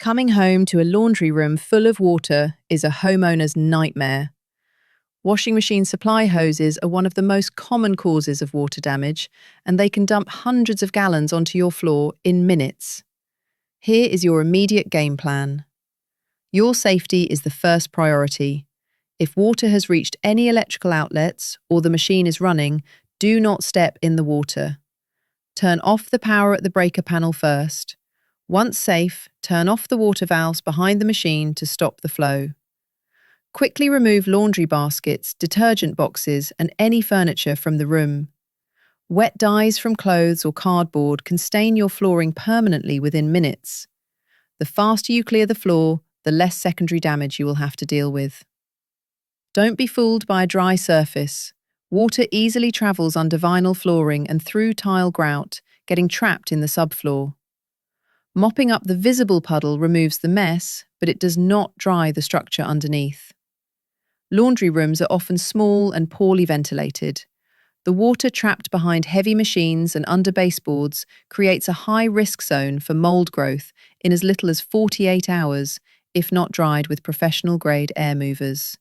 Coming home to a laundry room full of water is a homeowner's nightmare. Washing machine supply hoses are one of the most common causes of water damage, and they can dump hundreds of gallons onto your floor in minutes. Here is your immediate game plan. Your safety is the first priority. If water has reached any electrical outlets or the machine is running, do not step in the water. Turn off the power at the breaker panel first. Once safe, turn off the water valves behind the machine to stop the flow. Quickly remove laundry baskets, detergent boxes, and any furniture from the room. Wet dyes from clothes or cardboard can stain your flooring permanently within minutes. The faster you clear the floor, the less secondary damage you will have to deal with. Don't be fooled by a dry surface. Water easily travels under vinyl flooring and through tile grout, getting trapped in the subfloor. Mopping up the visible puddle removes the mess, but it does not dry the structure underneath. Laundry rooms are often small and poorly ventilated. The water trapped behind heavy machines and under baseboards creates a high-risk zone for mold growth in as little as 48 hours, if not dried with professional-grade air movers.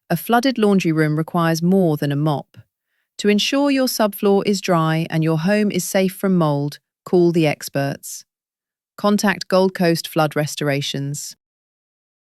A flooded laundry room requires more than a mop. To ensure your subfloor is dry and your home is safe from mold, call the experts. Contact Gold Coast Flood Restorations.